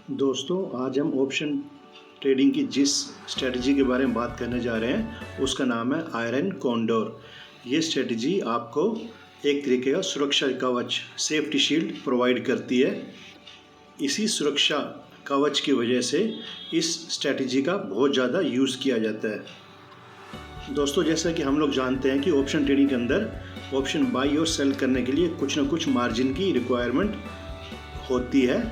दोस्तों, आज हम ऑप्शन ट्रेडिंग की जिस स्ट्रेटजी के बारे में बात करने जा रहे हैं उसका नाम है आयरन कॉन्डोर। ये स्ट्रेटजी आपको एक तरीके का सुरक्षा कवच, सेफ्टी शील्ड प्रोवाइड करती है। इसी सुरक्षा कवच की वजह से इस स्ट्रेटजी का बहुत ज़्यादा यूज़ किया जाता है। दोस्तों, जैसा कि हम लोग जानते हैं कि ऑप्शन ट्रेडिंग के अंदर ऑप्शन बाई और सेल करने के लिए कुछ ना कुछ मार्जिन की रिक्वायरमेंट होती है।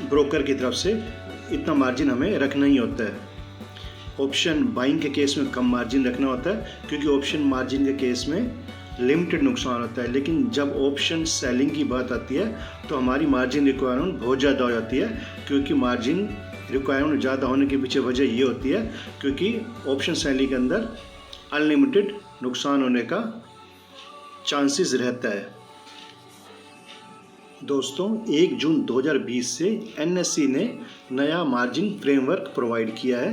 ब्रोकर की तरफ से इतना मार्जिन हमें रखना ही होता है। ऑप्शन बाइंग के केस में कम मार्जिन रखना होता है क्योंकि ऑप्शन मार्जिन के केस में लिमिटेड नुकसान होता है। लेकिन जब ऑप्शन सेलिंग की बात आती है तो हमारी मार्जिन रिक्वायरमेंट बहुत ज़्यादा हो जाती है, क्योंकि मार्जिन रिक्वायरमेंट ज़्यादा होने के पीछे वजह ये होती है क्योंकि ऑप्शन सेलिंग के अंदर अनलिमिटेड नुकसान होने का चांसेस रहता है। दोस्तों, 1 जून 2020 से एनएससी ने नया मार्जिन फ्रेमवर्क प्रोवाइड किया है,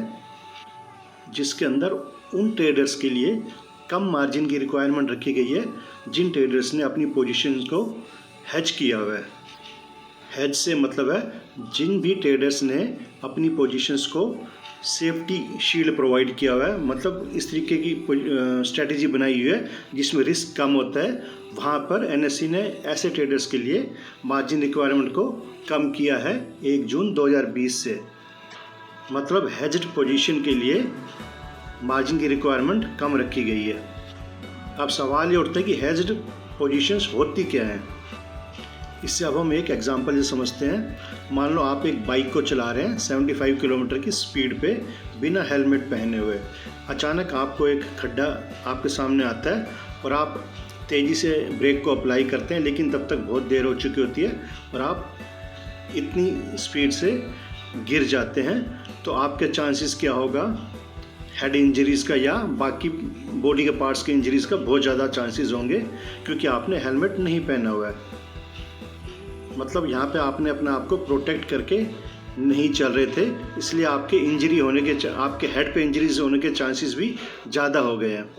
जिसके अंदर उन ट्रेडर्स के लिए कम मार्जिन की रिक्वायरमेंट रखी गई है जिन ट्रेडर्स ने अपनी पोजीशन को हेज किया हुआ है। हेज से मतलब है जिन भी ट्रेडर्स ने अपनी पोजीशंस को सेफ्टी शील्ड प्रोवाइड किया हुआ है, मतलब इस तरीके की स्ट्रेटजी बनाई हुई है जिसमें रिस्क कम होता है। वहाँ पर एनएससी ने ऐसे ट्रेडर्स के लिए मार्जिन रिक्वायरमेंट को कम किया है 1 जून 2020 से। मतलब हेज्ड पोजीशन के लिए मार्जिन की रिक्वायरमेंट कम रखी गई है। अब सवाल ये उठता है कि हेज्ड पोजीशंस होती क्या हैं। इससे अब हम एक एग्जांपल ये समझते हैं। मान लो आप एक बाइक को चला रहे हैं 75 किलोमीटर की स्पीड पे बिना हेलमेट पहने हुए। अचानक आपको एक खड्डा आपके सामने आता है और आप तेज़ी से ब्रेक को अप्लाई करते हैं, लेकिन तब तक बहुत देर हो चुकी होती है और आप इतनी स्पीड से गिर जाते हैं। तो आपके चांसेस क्या होगा, हेड इंजरीज़ का या बाकी बॉडी के पार्ट्स के इंजरीज़ का बहुत ज़्यादा चांसेस होंगे, क्योंकि आपने हेलमेट नहीं पहना हुआ है। मतलब यहाँ पे आपने अपने आप को प्रोटेक्ट करके नहीं चल रहे थे, इसलिए आपके इंजरी होने के आपके हेड पे इंजरीज होने के चांसेस भी ज़्यादा हो गए हैं।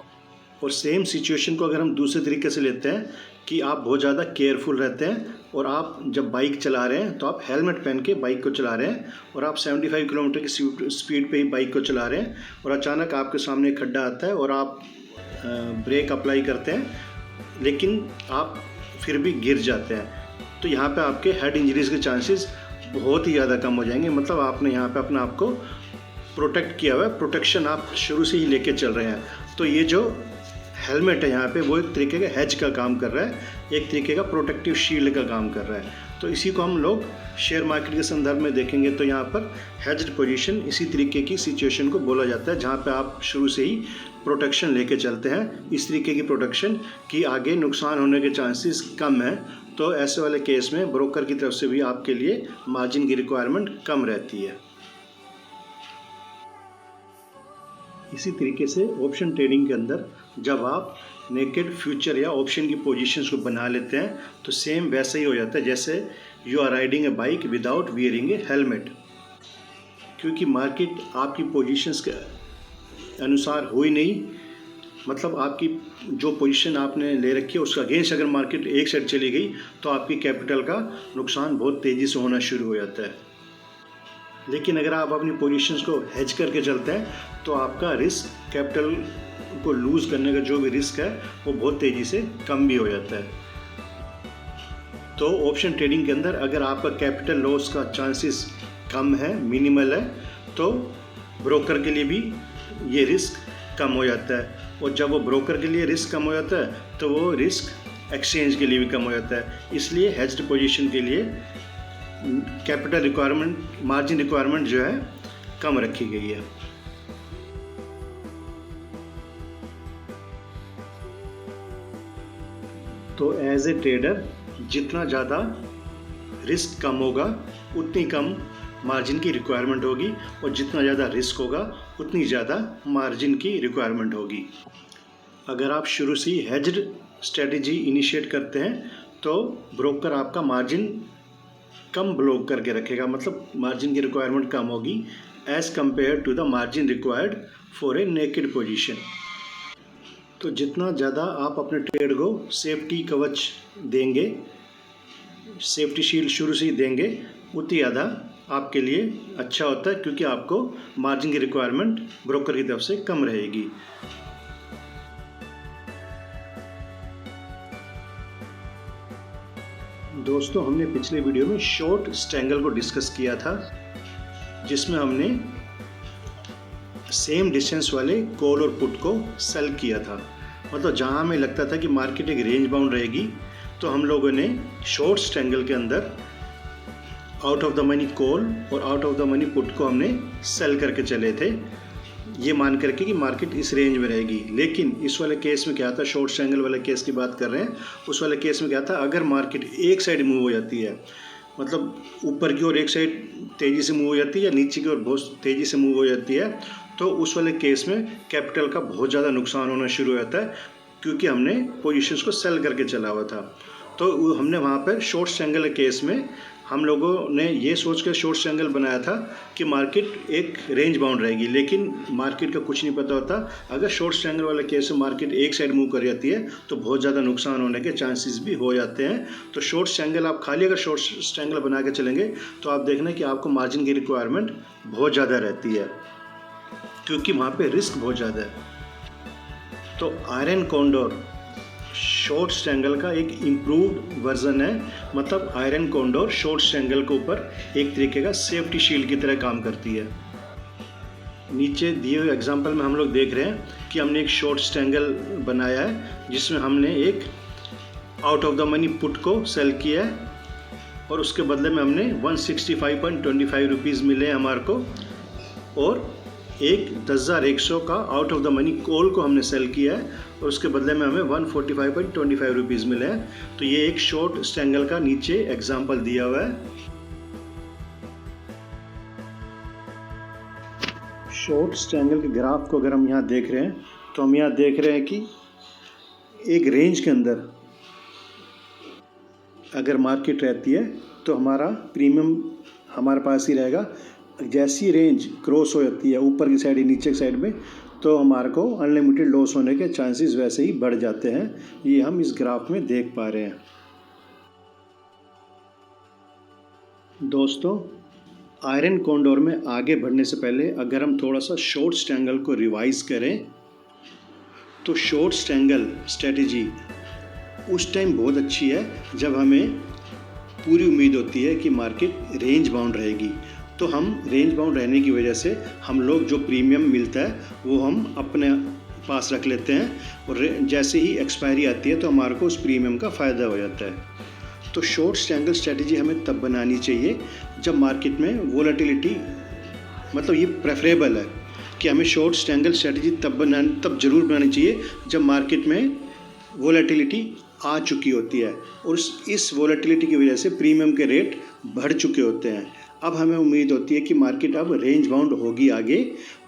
और सेम सिचुएशन को अगर हम दूसरे तरीके से लेते हैं कि आप बहुत ज़्यादा केयरफुल रहते हैं और आप जब बाइक चला रहे हैं तो आप हेलमेट पहन के बाइक को चला रहे हैं और आप 75 किलोमीटर की स्पीड पे ही बाइक को चला रहे हैं और अचानक आपके सामने एक खड्डा आता है और आप ब्रेक अप्लाई करते हैं, लेकिन आप फिर भी गिर जाते हैं। तो यहाँ पे आपके हेड इंजरीज़ के चांसेस बहुत ही ज़्यादा कम हो जाएंगे। मतलब आपने यहाँ पे अपने आप को प्रोटेक्ट किया हुआ है, प्रोटेक्शन आप शुरू से ही लेके चल रहे हैं। तो ये जो हेलमेट है यहाँ पे वो एक तरीके का हेज का काम कर रहा है, एक तरीके का प्रोटेक्टिव शील्ड का काम कर रहा है। तो इसी को हम लोग शेयर मार्केट के संदर्भ में देखेंगे तो यहाँ पर हेज्ड पोजीशन इसी तरीके की सिचुएशन को बोला जाता है जहाँ पे आप शुरू से ही प्रोटेक्शन लेके चलते हैं, इस तरीके की प्रोटेक्शन कि आगे नुकसान होने के चांसेस कम हैं। तो ऐसे वाले केस में ब्रोकर की तरफ से भी आपके लिए मार्जिन की रिक्वायरमेंट कम रहती है। इसी तरीके से ऑप्शन ट्रेडिंग के अंदर जब आप नेकेड फ्यूचर या ऑप्शन की पोजीशंस को बना लेते हैं तो सेम वैसा ही हो जाता है जैसे you are riding a bike without wearing a helmet. क्योंकि मार्केट आपकी पोजीशंस के अनुसार हो ही नहीं, मतलब आपकी जो पोजीशन आपने ले रखी है उसका अगेंस्ट अगर मार्केट एक साइड चली गई तो आपकी कैपिटल का नुकसान बहुत तेज़ी से होना शुरू हो जाता है। लेकिन अगर आप अपनी पोजीशंस को हेज करके चलते हैं तो आपका रिस्क, कैपिटल को लूज़ करने का जो भी रिस्क है वो बहुत तेज़ी से कम भी हो जाता है। तो ऑप्शन ट्रेडिंग के अंदर अगर आपका कैपिटल लॉस का चांसेस कम है, मिनिमल है, तो ब्रोकर के लिए भी ये रिस्क कम हो जाता है। और जब वो ब्रोकर के लिए रिस्क कम हो जाता है तो वो रिस्क एक्सचेंज के लिए भी कम हो जाता है। इसलिए हेज्ड पोजीशन के लिए कैपिटल रिक्वायरमेंट, मार्जिन रिक्वायरमेंट जो है कम रखी गई है। तो एज ए ट्रेडर जितना ज़्यादा रिस्क कम होगा उतनी कम मार्जिन की रिक्वायरमेंट होगी, और जितना ज़्यादा रिस्क होगा उतनी ज़्यादा मार्जिन की रिक्वायरमेंट होगी। अगर आप शुरू से ही हेज्ड स्ट्रेटजी इनिशिएट करते हैं तो ब्रोकर आपका मार्जिन कम ब्लॉक करके रखेगा, मतलब मार्जिन की रिक्वायरमेंट कम होगी as compared to the margin required for a naked position. तो जितना ज़्यादा आप अपने ट्रेड को सेफ्टी कवच देंगे, सेफ्टी शील्ड शुरू से ही देंगे, उतनी ज़्यादा आपके लिए अच्छा होता है, क्योंकि आपको मार्जिन की रिक्वायरमेंट ब्रोकर की तरफ से कम रहेगी। दोस्तों, हमने पिछले वीडियो में शॉर्ट स्ट्रैंगल को डिस्कस किया था, जिसमें हमने सेम डिस्टेंस वाले कॉल और पुट को सेल किया था। मतलब जहां हमें लगता था कि मार्केट एक रेंज बाउंड रहेगी, तो हम लोगों ने शॉर्ट स्ट्रैंगल के अंदर out of the money call और out of the money put को हमने सेल करके चले थे, ये मान करके कि मार्केट इस रेंज में रहेगी। लेकिन इस वाले केस में क्या था, शॉर्ट स्ट्रैंगल वाले केस की बात कर रहे हैं, उस वाले केस में क्या था, अगर मार्केट एक साइड मूव हो जाती है, मतलब ऊपर की ओर एक साइड तेज़ी से मूव हो जाती है या नीचे की ओर बहुत तेज़ी से मूव हो जाती है, तो उस वाले केस में कैपिटल का बहुत ज़्यादा नुकसान होना शुरू हो जाता है, क्योंकि हमने पोजीशंस को सेल करके चला हुआ था। तो हमने वहाँ पर शॉर्ट स्ट्रैंगल केस में हम लोगों ने ये सोच कर शॉर्ट स्ट्रैंगल बनाया था कि मार्केट एक रेंज बाउंड रहेगी, लेकिन मार्केट का कुछ नहीं पता होता। अगर शॉर्ट स्ट्रैंगल वाले केस में मार्केट एक साइड मूव कर जाती है तो बहुत ज़्यादा नुकसान होने के चांसेस भी हो जाते हैं। तो शॉर्ट स्ट्रैंगल आप खाली अगर शॉर्ट स्ट्रैंगल बना के चलेंगे तो आप देखना कि आपको मार्जिन की रिक्वायरमेंट बहुत ज़्यादा रहती है, क्योंकि वहाँ पर रिस्क बहुत ज़्यादा है। तो आयरन कॉन्डोर शॉर्ट स्ट्रैंगल का एक इम्प्रूव्ड वर्जन है। मतलब आयरन कॉन्डोर शॉर्ट स्ट्रैंगल के ऊपर एक तरीके का सेफ्टी शील्ड की तरह काम करती है। नीचे दिए हुए एग्जांपल में हम लोग देख रहे हैं कि हमने एक शॉर्ट स्ट्रैंगल बनाया है, जिसमें हमने एक out of the money put को सेल किया है और उसके बदले में हमने 165.25 रुपीज़ मिले हैं हमारे को, और एक 10,100 का out of the money call को हमने सेल किया है और उसके बदले में हमें 145.25 रुपीज़ मिले हैं। तो ये एक शॉर्ट स्ट्रैंगल का नीचे एग्जांपल दिया हुआ है। शॉर्ट स्ट्रैंगल के ग्राफ को अगर हम यहाँ देख रहे हैं तो हम यहाँ देख रहे हैं कि एक रेंज के अंदर अगर मार्केट रहती है तो हमारा प्रीमियम हमारे पास ही रहेगा। जैसी रेंज क्रॉस हो जाती है ऊपर की साइड या नीचे की साइड में, तो हमारे को अनलिमिटेड लॉस होने के चांसेस वैसे ही बढ़ जाते हैं। ये हम इस ग्राफ में देख पा रहे हैं। दोस्तों, आयरन कॉन्डोर में आगे बढ़ने से पहले अगर हम थोड़ा सा शॉर्ट स्ट्रैंगल को रिवाइज करें, तो शॉर्ट स्ट्रैंगल स्ट्रेटजी उस टाइम बहुत अच्छी है जब हमें पूरी उम्मीद होती है कि मार्केट रेंज बाउंड रहेगी। तो हम रेंज बाउंड रहने की वजह से हम लोग जो प्रीमियम मिलता है वो हम अपने पास रख लेते हैं, और जैसे ही एक्सपायरी आती है तो हमारे को उस प्रीमियम का फ़ायदा हो जाता है। तो शॉर्ट स्ट्रैंगल स्ट्रेटजी हमें तब बनानी चाहिए जब मार्केट में वोलेटिलिटी, मतलब ये प्रेफरेबल है कि हमें शॉर्ट स्ट्रैंगल स्ट्रेटजी तब जरूर बनानी चाहिए जब मार्केट में वोलेटिलिटी आ चुकी होती है और इस वोलेटिलिटी की वजह से प्रीमियम के रेट बढ़ चुके होते हैं। अब हमें उम्मीद होती है कि मार्केट अब रेंज बाउंड होगी आगे,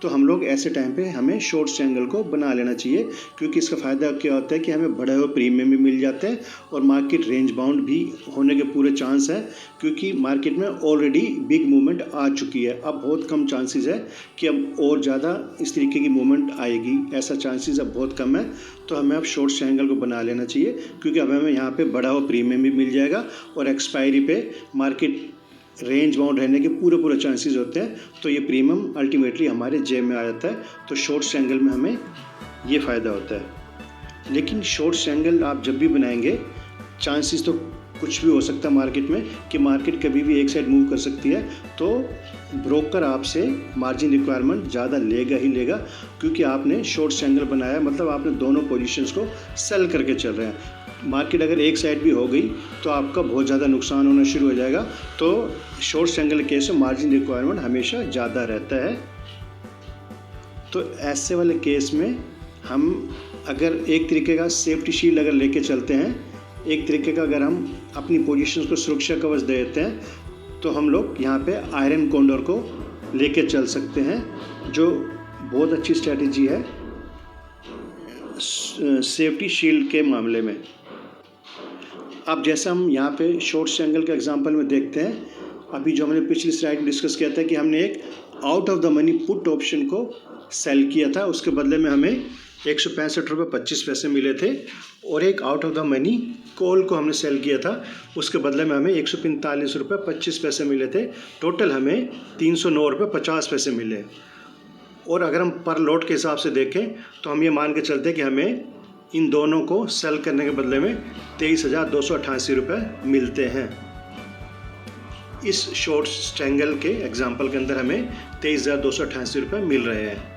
तो हम लोग ऐसे टाइम पे हमें शॉर्ट स्ट्रैंगल को बना लेना चाहिए, क्योंकि इसका फ़ायदा क्या होता है कि हमें बढ़े हुए प्रीमियम भी मिल जाते हैं और मार्केट रेंज बाउंड भी होने के पूरे चांस हैं, क्योंकि मार्केट में ऑलरेडी बिग मूवमेंट आ चुकी है। अब बहुत कम चांसेस है कि अब और ज़्यादा इस तरीके की मूवमेंट आएगी, ऐसा चांसेस अब बहुत कम है। तो हमें अब शॉर्ट स्ट्रैंगल को बना लेना चाहिए, क्योंकि अब हमें यहाँ पर बढ़ा हुआ प्रीमियम भी मिल जाएगा और एक्सपायरी पे मार्केट रेंज बाउंड रहने के पूरे चांसेस होते हैं। तो ये प्रीमियम अल्टीमेटली हमारे जेब में आ जाता है। तो शॉर्ट स्ट्रैंगल में हमें ये फ़ायदा होता है। लेकिन शॉर्ट स्ट्रैंगल आप जब भी बनाएंगे, चांसेस तो कुछ भी हो सकता है मार्केट में कि मार्केट कभी भी एक साइड मूव कर सकती है, तो ब्रोकर आपसे मार्जिन रिक्वायरमेंट ज़्यादा लेगा ही लेगा, क्योंकि आपने शॉर्ट स्ट्रैंगल बनाया, मतलब आपने दोनों पोजीशंस को सेल करके चल रहे हैं। मार्केट अगर एक साइड भी हो गई तो आपका बहुत ज़्यादा नुकसान होना शुरू हो जाएगा। तो शॉर्ट स्ट्रैंगल केस में मार्जिन रिक्वायरमेंट हमेशा ज़्यादा रहता है। तो ऐसे वाले केस में हम अगर एक तरीके का सेफ्टी शील्ड अगर लेके चलते हैं, एक तरीके का अगर हम अपनी पोजीशंस को सुरक्षा कवच दे देते हैं, तो हम लोग यहाँ पे आयरन कॉन्डोर को लेके चल सकते हैं, जो बहुत अच्छी स्ट्रैटेजी है सेफ्टी शील्ड के मामले में। अब जैसा हम यहाँ पे शॉर्ट स्ट्रैंगल के एग्जांपल में देखते हैं, अभी जो हमने पिछली स्लाइड में डिस्कस किया था कि हमने एक out of the money put option को सेल किया था, उसके बदले में हमें ₹165.25 मिले थे और एक out of the money call को हमने सेल किया था, उसके बदले में हमें ₹145.25 मिले थे। टोटल हमें ₹309.50 मिले। और अगर हम पर लॉट के हिसाब से देखें तो हम ये मान के चलते हैं कि हमें इन दोनों को सेल करने के बदले में ₹23,288 मिलते हैं। इस शॉर्ट स्ट्रैंगल के एग्जाम्पल के अंदर हमें ₹23,288 मिल रहे हैं।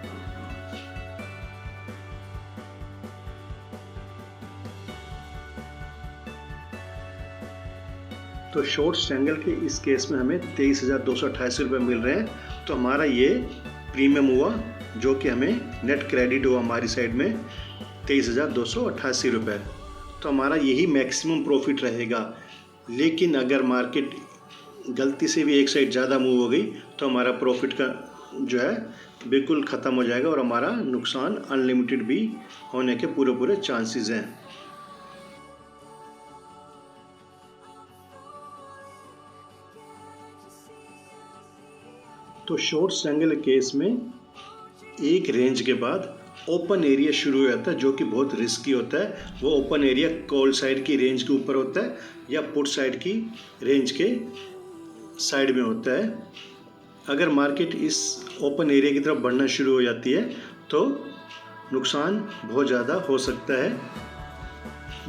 तो शॉर्ट स्ट्रैंगल के इस केस में हमें ₹23,288 मिल रहे हैं। तो हमारा ये प्रीमियम हुआ, जो कि हमें नेट क्रेडिट हुआ हमारी साइड में ₹23,288। तो हमारा यही मैक्सिमम प्रॉफिट रहेगा। लेकिन अगर मार्केट गलती से भी एक साइड ज़्यादा मूव हो गई तो हमारा प्रॉफिट का जो है बिल्कुल ख़त्म हो जाएगा और हमारा नुकसान अनलिमिटेड भी होने के पूरे चांसेस हैं। तो शॉर्ट स्ट्रैंगल केस में एक रेंज के बाद ओपन एरिया शुरू हो जाता है, जो कि बहुत रिस्की होता है। वो ओपन एरिया कॉल साइड की रेंज के ऊपर होता है या पुट साइड की रेंज के साइड में होता है। अगर मार्केट इस ओपन एरिया की तरफ बढ़ना शुरू हो जाती है तो नुकसान बहुत ज़्यादा हो सकता है।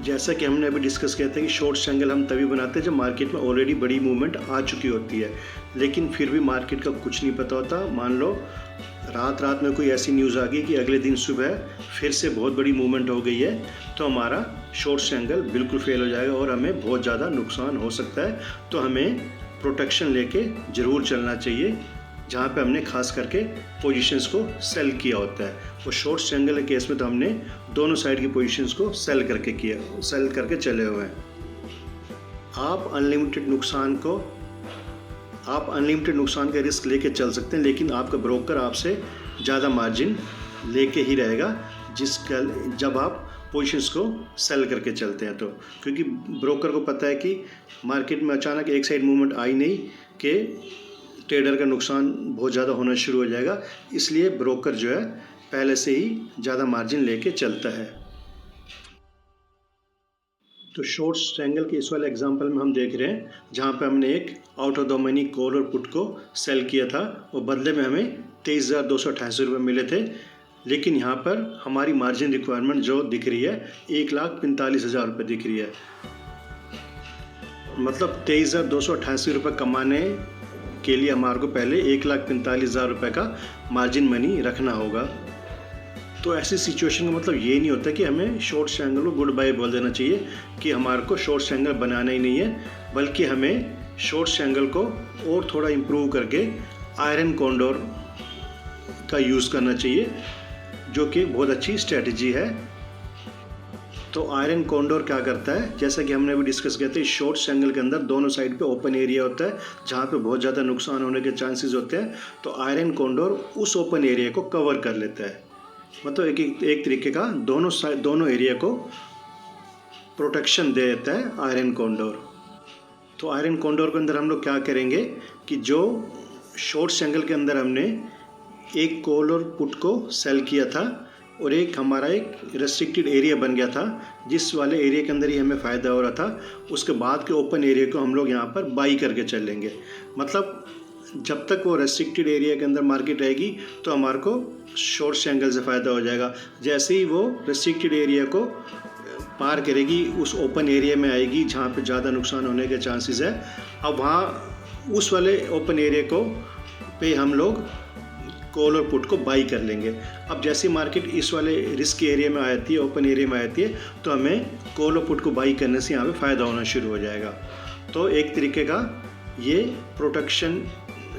जैसा कि हमने अभी डिस्कस किया था कि शॉर्ट स्ट्रैंगल हम तभी बनाते हैं जब मार्केट में ऑलरेडी बड़ी मूवमेंट आ चुकी होती है, लेकिन फिर भी मार्केट का कुछ नहीं पता होता। मान लो रात में कोई ऐसी न्यूज़ आ गई कि अगले दिन सुबह फिर से बहुत बड़ी मूवमेंट हो गई है, तो हमारा शॉर्ट स्ट्रैंगल बिल्कुल फेल हो जाएगा और हमें बहुत ज़्यादा नुकसान हो सकता है। तो हमें प्रोटेक्शन लेके ज़रूर चलना चाहिए, जहाँ पे हमने खास करके पोजीशंस को सेल किया होता है। और शॉर्ट स्ट्रैंगल के केस में तो हमने दोनों साइड की पोजीशंस को सेल करके चले हुए हैं। आप अनलिमिटेड नुकसान का रिस्क लेके चल सकते हैं, लेकिन आपका ब्रोकर आपसे ज़्यादा मार्जिन लेके ही रहेगा जब आप पोजीशंस को सेल करके चलते हैं। तो क्योंकि ब्रोकर को पता है कि मार्केट में अचानक एक साइड मूवमेंट आई नहीं कि ट्रेडर का नुकसान बहुत ज़्यादा होना शुरू हो जाएगा, इसलिए ब्रोकर जो है पहले से ही ज़्यादा मार्जिन लेके चलता है। तो शॉर्ट स्ट्रैंगल के इस वाले एग्जांपल में हम देख रहे हैं जहाँ पे हमने एक out of the money call और पुट को सेल किया था और बदले में हमें ₹23,288 मिले थे। लेकिन यहाँ पर हमारी मार्जिन रिक्वायरमेंट जो दिख रही है ₹1,45,000 दिख रही है। मतलब ₹23,288 कमाने के लिए हमारे को पहले ₹1,45,000 का मार्जिन मनी रखना होगा। तो ऐसी सिचुएशन का मतलब ये नहीं होता कि हमें शॉर्ट स्ट्रैंगल को गुड बाय बोल देना चाहिए कि हमारे को शॉर्ट स्ट्रैंगल बनाना ही नहीं है, बल्कि हमें शॉर्ट स्ट्रैंगल को और थोड़ा इम्प्रूव करके आयरन कॉन्डोर का यूज़ करना चाहिए, जो कि बहुत अच्छी स्ट्रेटजी है। तो आयरन कॉन्डोर क्या करता है, जैसा कि हमने अभी डिस्कस किया था, शॉर्ट स्ट्रैंगल के अंदर दोनों साइड पे ओपन एरिया होता है जहाँ पे बहुत ज़्यादा नुकसान होने के चांसेस होते हैं। तो आयरन कॉन्डोर उस ओपन एरिया को कवर कर लेता है, मतलब एक तरीके का दोनों एरिया को प्रोटेक्शन दे देता है आयरन कॉन्डोर। तो आयरन कॉन्डोर के अंदर हम लोग क्या करेंगे कि जो शॉर्ट स्ट्रैंगल के अंदर हमने एक कॉल और पुट को सेल किया था और हमारा एक रेस्ट्रिक्टेड एरिया बन गया था, जिस वाले एरिया के अंदर ही हमें फ़ायदा हो रहा था, उसके बाद के ओपन एरिया को हम लोग यहाँ पर बाई करके चलेंगे। मतलब जब तक वो रेस्ट्रिक्टेड एरिया के अंदर मार्केट रहेगी तो हमारे को शॉर्ट स्ट्रैंगल से फ़ायदा हो जाएगा। जैसे ही वो रेस्ट्रिक्टेड एरिया को पार करेगी, उस ओपन एरिया में आएगी जहाँ पे ज़्यादा नुकसान होने के चांसेस है, अब वहाँ उस वाले ओपन एरिया पे हम लोग कॉल और पुट को बाई कर लेंगे। अब जैसे मार्केट इस वाले रिस्क एरिया में आती है, ओपन एरिया में आती है, तो हमें कॉल और पुट को बाई करने से यहाँ पे फ़ायदा होना शुरू हो जाएगा। तो एक तरीके का ये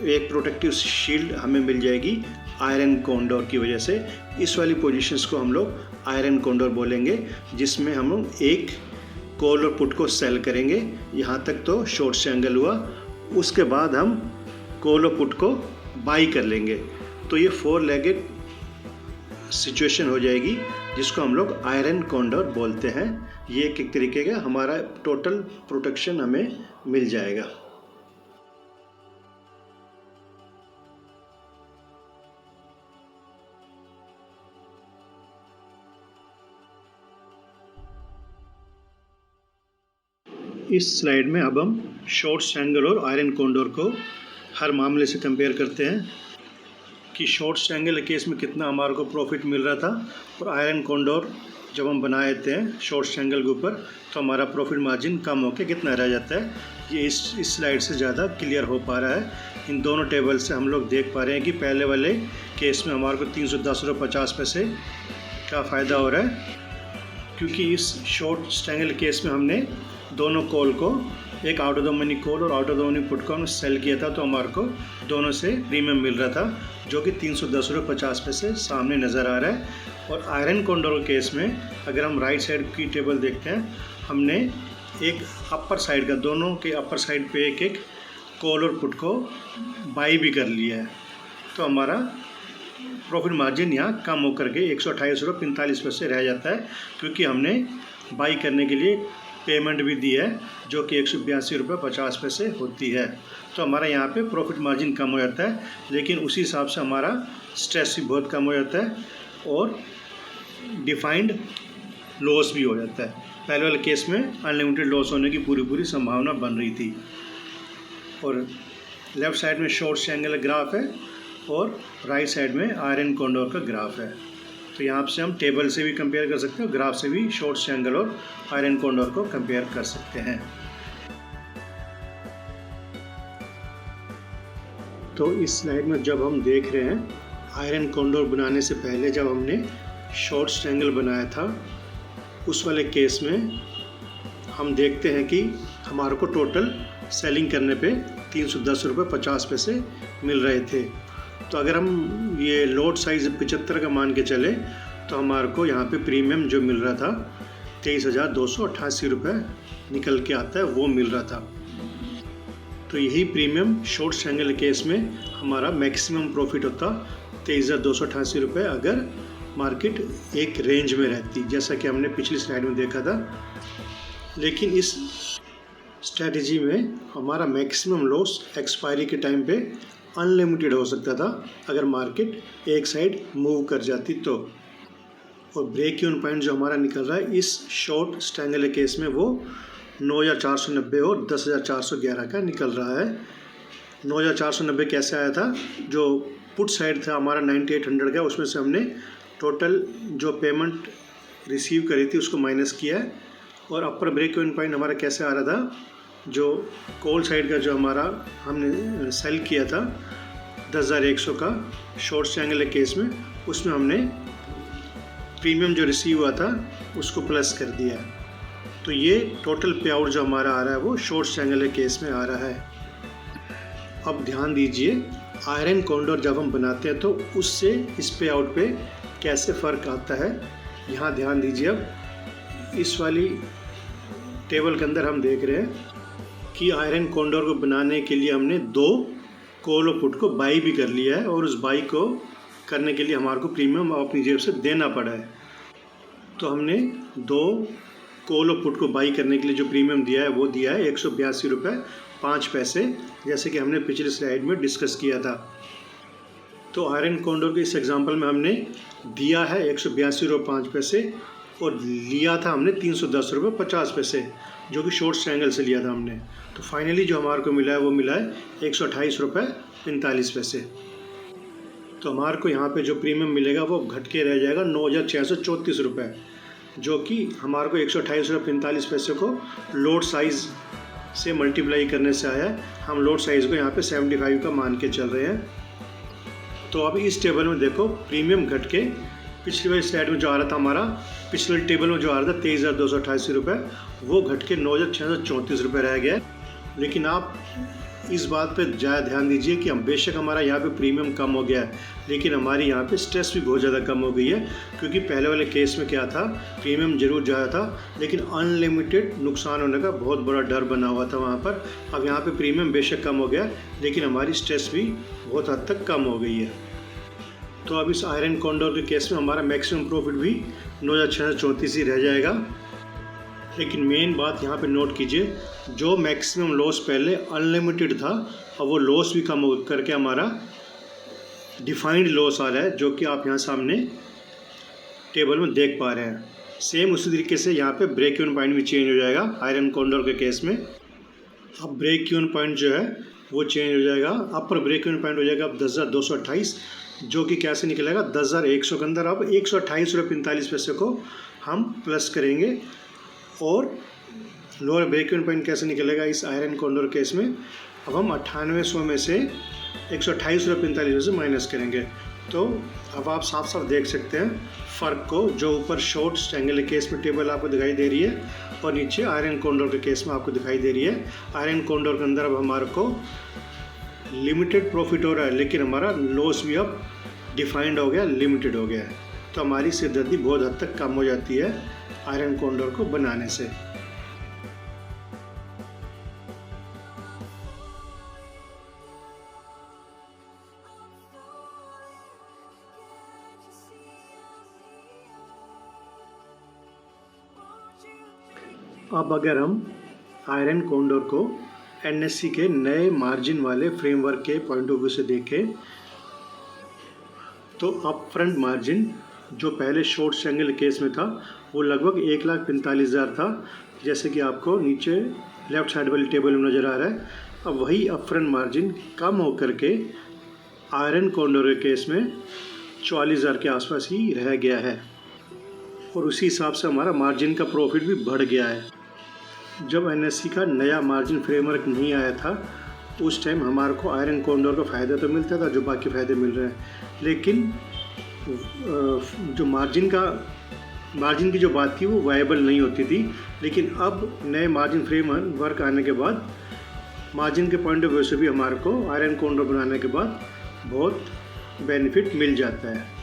एक प्रोटेक्टिव शील्ड हमें मिल जाएगी आयरन कॉन्डोर की वजह से। इस वाली पोजीशंस को हम लोग आयरन कॉन्डोर बोलेंगे, जिसमें हम लोग एक कॉल और पुट को सेल करेंगे। यहाँ तक तो शॉर्ट स्ट्रैंगल हुआ, उसके बाद हम कॉल और पुट को बाई कर लेंगे। तो ये 4 लेगेड सिचुएशन हो जाएगी, जिसको हम लोग आयरन कॉन्डोर बोलते हैं। ये एक तरीके का हमारा टोटल प्रोटेक्शन हमें मिल जाएगा। इस स्लाइड में अब हम शॉर्ट स्ट्रैंगल और आयरन कॉन्डोर को हर मामले से कंपेयर करते हैं कि शॉर्ट स्ट्रैंगल केस में कितना हमारे को प्रॉफिट मिल रहा था और आयरन कॉन्डोर जब हम बनाए थे शॉर्ट स्ट्रैंगल के ऊपर तो हमारा प्रॉफिट मार्जिन कम होकर कितना रह जाता है। ये इस स्लाइड से ज़्यादा क्लियर हो पा रहा है। इन दोनों टेबल से हम लोग देख पा रहे हैं कि पहले वाले केस में हमारे को 310 रुपये 50 पैसे का फ़ायदा हो रहा है, क्योंकि इस शॉर्ट स्ट्रैंगल केस में हमने दोनों कॉल को, एक out of the money call और out of the money put को हमने सेल किया था, तो हमारे को दोनों से प्रीमियम मिल रहा था जो कि 310 रुपये 50 पैसे सामने नज़र आ रहा है। और आयरन कॉन्डोर केस में अगर हम राइट साइड की टेबल देखते हैं, हमने एक अपर साइड का, दोनों के अपर साइड पे एक एक कॉल और पुट को बाई भी कर लिया है, तो हमारा प्रॉफिट मार्जिन यहाँ कम होकर के 128 रुपये 45 पैसे रह जाता है, क्योंकि हमने बाई करने के लिए पेमेंट भी दी है जो कि 182 रुपये 50 पैसे होती है। तो हमारा यहाँ पे प्रॉफिट मार्जिन कम हो जाता है, लेकिन उसी हिसाब से हमारा स्ट्रेस भी बहुत कम हो जाता है और डिफाइंड लॉस भी हो जाता है। पहले वाले केस में अनलिमिटेड लॉस होने की पूरी संभावना बन रही थी। और लेफ़्ट साइड में शॉर्ट स्ट्रैंगल ग्राफ है और राइट साइड में आयरन कॉन्डोर का ग्राफ है। तो यहाँ से हम टेबल से भी कंपेयर कर सकते हैं, ग्राफ से भी शॉर्ट स्ट्रैंगल और आयरन कॉन्डोर को कंपेयर कर सकते हैं। तो इस स्लाइड में जब हम देख रहे हैं आयरन कॉन्डोर बनाने से पहले जब हमने शॉर्ट स्ट्रैंगल बनाया था, उस वाले केस में हम देखते हैं कि हमारे को टोटल सेलिंग करने पे 310 रुपये 50 पैसे मिल रहे थे। तो अगर हम ये लोड साइज़ 75 का मान के चले तो हमारे को यहाँ पे प्रीमियम जो मिल रहा था 23,288 रुपये निकल के आता है, वो मिल रहा था। तो यही प्रीमियम शॉर्ट स्ट्रैंगल केस में हमारा मैक्सिमम प्रॉफिट होता 23,288 रुपये अगर मार्केट एक रेंज में रहती, जैसा कि हमने पिछली स्लाइड में देखा था। लेकिन इस स्ट्रैटेजी में हमारा मैक्सिमम लॉस एक्सपायरी के टाइम पे अनलिमिटेड हो सकता था अगर मार्केट एक साइड मूव कर जाती तो। और ब्रेक इवन पॉइंट जो हमारा निकल रहा है इस शॉर्ट स्ट्रैंगल केस में वो 9,490 और 10,411 का निकल रहा है। 9,490 कैसे आया था? जो पुट साइड था हमारा 9,800 का, उसमें से हमने टोटल जो पेमेंट रिसीव करी थी उसको माइनस किया है। और अपर ब्रेक इवन पॉइंट हमारा कैसे आ रहा था? जो कॉल साइड का जो हमारा हमने सेल किया था 10,100 का शॉर्ट स्ट्रैंगल केस में, उसमें हमने प्रीमियम जो रिसीव हुआ था उसको प्लस कर दिया। तो ये टोटल पे आउट जो हमारा आ रहा है वो शॉर्ट स्ट्रैंगल केस में आ रहा है। अब ध्यान दीजिए, आयरन कॉन्डोर जब हम बनाते हैं तो उससे इस पे आउट पे कैसे फ़र्क आता है, यहाँ ध्यान दीजिए। अब इस वाली टेबल के अंदर हम देख रहे हैं कि आयरन कॉन्डोर को बनाने के लिए हमने 2 कॉल और पुट को बाई भी कर लिया है, और उस बाई को करने के लिए हमारे को प्रीमियम अपनी जेब से देना पड़ा है। तो हमने 2 कॉल और पुट को बाई करने के लिए जो प्रीमियम दिया है वो दिया है 182 रुपये 5 पैसे, जैसे कि हमने पिछले स्लाइड में डिस्कस किया था। तो आयरन कॉन्डोर के इस एग्जांपल में हमने दिया है 182 रुपये 5 पैसे और लिया था हमने 310 रुपये 50 पैसे, जो कि शॉर्ट स्ट्रैंगल से लिया था हमने। तो फाइनली जो हमारे को मिला है वो मिला है 128 रुपये 45 पैसे। तो हमारे को यहाँ पे जो प्रीमियम मिलेगा वो घट के रह जाएगा 9,634 रुपये, जो कि हमारे को 128 रुपये 45 पैसे को लोड साइज़ से मल्टीप्लाई करने से आया है। हम लोड साइज़ को यहाँ पे 75 का मान के चल रहे हैं। तो अब इस टेबल में देखो, प्रीमियम घट के पिछली वाली स्लाइड में जो आ रहा था हमारा, पिछले टेबल में जो आ रहा था 23,288 रुपये, वो घट के 9,634 रुपये रह गया। लेकिन आप इस बात पे ज़्यादा ध्यान दीजिए कि हम बेशक हमारा यहाँ पे प्रीमियम कम हो गया है, लेकिन हमारी यहाँ पे स्ट्रेस भी बहुत ज़्यादा कम हो गई है। क्योंकि पहले वाले केस में क्या था, प्रीमियम जरूर ज़्यादा था लेकिन अनलिमिटेड नुकसान होने का बहुत बड़ा डर बना हुआ था वहाँ पर। अब यहाँ पे प्रीमियम बेशक कम हो गया लेकिन हमारी स्ट्रेस भी बहुत हद तक कम हो गई है। तो अब इस आयरन कॉन्डोर के केस में हमारा मैक्सिमम प्रॉफिट भी 9,634 ही रह जाएगा। लेकिन मेन बात यहाँ पे नोट कीजिए, जो मैक्सिमम लॉस पहले अनलिमिटेड था अब वो लॉस भी कम करके हमारा डिफाइंड लॉस आ रहा है, जो कि आप यहाँ सामने टेबल में देख पा रहे हैं। सेम उसी तरीके से यहाँ पे ब्रेक इवन पॉइंट भी चेंज हो जाएगा आयरन कॉन्डोर के केस में। अब ब्रेक इवन पॉइंट जो है वो चेंज हो जाएगा, अपर ब्रेक इवन पॉइंट हो जाएगा अब 10,228, जो कि कैसे निकलेगा 10,100 के अंदर अब 128.45 को हम प्लस करेंगे। और लोअर ब्रेक इवन पॉइंट कैसे निकलेगा इस आयरन कॉन्डोर केस में, अब हम 9800 में से 128.45 से माइनस करेंगे। तो अब आप साफ साफ देख सकते हैं फ़र्क को, जो ऊपर शॉर्ट स्ट्रैंगल केस में टेबल आपको दिखाई दे रही है और नीचे आयरन कॉन्डोर के केस में आपको दिखाई दे रही है। आयरन कॉन्डोर के अंदर अब हमारे को लिमिटेड प्रॉफिट हो रहा है, लेकिन हमारा लॉस भी अब डिफाइंड हो गया, लिमिटेड हो गया है। तो हमारी सिरदर्दी बहुत हद तक कम हो जाती है आयरन कॉन्डोर को बनाने से। अब अगर हम आयरन कॉन्डोर को एनएससी के नए मार्जिन वाले फ्रेमवर्क के पॉइंट ऑफ व्यू से देखें तो अप फ्रंट मार्जिन जो पहले शॉर्ट स्ट्रैंगल केस में था वो लगभग 1,45,000 था, जैसे कि आपको नीचे लेफ्ट साइड वाली टेबल में नज़र आ रहा है। अब वही अप फ्रंट मार्जिन कम होकर के आयरन कॉन्डोर के केस में 44,000 के आसपास ही रह गया है और उसी हिसाब से हमारा मार्जिन का प्रॉफिट भी बढ़ गया है। जब एनएससी का नया मार्जिन फ्रेमवर्क नहीं आया था उस टाइम हमारे को आयरन कॉन्डोर का फ़ायदा तो मिलता था जो बाकी फ़ायदे मिल रहे हैं, लेकिन जो मार्जिन की जो बात थी वो वायबल नहीं होती थी। लेकिन अब नए मार्जिन फ्रेमवर्क आने के बाद मार्जिन के पॉइंट ऑफ व्यू से भी हमारे को आयरन कॉन्डोर बनाने के बाद बहुत बेनिफिट मिल जाता है।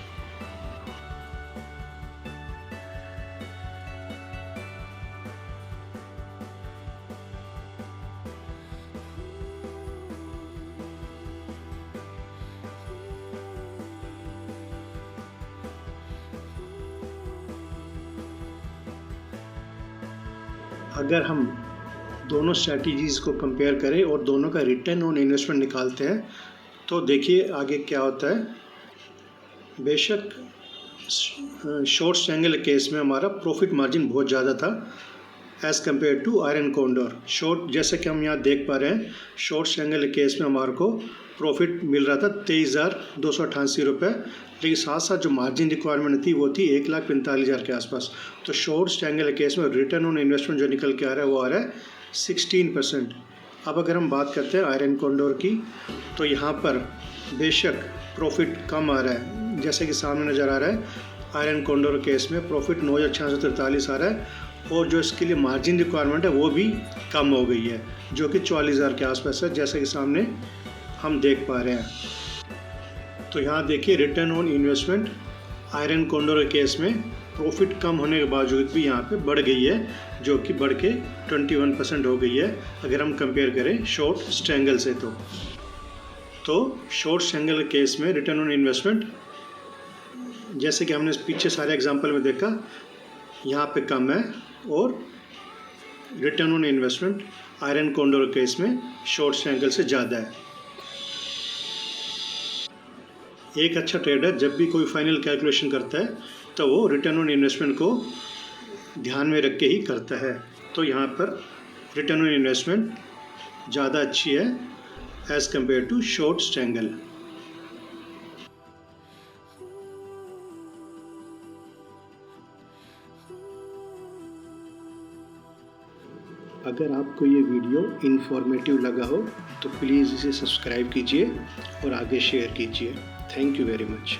अगर हम दोनों स्ट्रैटेजीज़ को कंपेयर करें और दोनों का रिटर्न ऑन इन्वेस्टमेंट निकालते हैं तो देखिए आगे क्या होता है। बेशक शॉर्ट स्ट्रैंगल केस में हमारा प्रॉफिट मार्जिन बहुत ज़्यादा था as compared to iron condor. Short जैसे कि हम यहाँ देख पा रहे हैं शॉर्ट स्ट्रैंगल केस में हमारे को प्रॉफिट मिल रहा था 23,288 रुपये, लेकिन साथ साथ जो मार्जिन रिक्वायरमेंट थी वो थी 1,45,000 के आसपास। तो शॉर्ट स्ट्रैंगल केस में रिटर्न ऑन इन्वेस्टमेंट जो निकल के आ रहा है वो आ रहा है 16%। अब अगर हम बात करते हैं आयरन कॉन्डोर की तो यहाँ पर बेशक प्रॉफिट कम आ रहा है, जैसे कि सामने नज़र आ रहा है आयरन कॉन्डोर केस में प्रॉफिट 9,643 आ रहा है और जो इसके लिए मार्जिन रिक्वायरमेंट है वो भी कम हो गई है जो कि 44,000 के आसपास है, जैसे कि सामने हम देख पा रहे हैं। तो यहाँ देखिए return on investment iron condor के केस में प्रॉफिट कम होने के बावजूद भी यहाँ पे बढ़ गई है, जो कि बढ़ के 21% हो गई है अगर हम कंपेयर करें शॉर्ट स्ट्रैंगल से। तो शॉर्ट स्ट्रैंगल केस में रिटर्न ऑन इन्वेस्टमेंट जैसे कि हमने पीछे सारे एग्जांपल में देखा यहाँ पे कम है और return on investment iron condor case में शॉर्ट स्ट्रैंगल से ज़्यादा है। एक अच्छा ट्रेडर जब भी कोई फाइनल कैलकुलेशन करता है तो वो रिटर्न ऑन इन्वेस्टमेंट को ध्यान में रख के ही करता है। तो यहाँ पर रिटर्न ऑन इन्वेस्टमेंट ज़्यादा अच्छी है as compared to short strangle. अगर आपको ये वीडियो इन्फॉर्मेटिव लगा हो तो प्लीज़ इसे सब्सक्राइब कीजिए और आगे शेयर कीजिए। Thank you very much.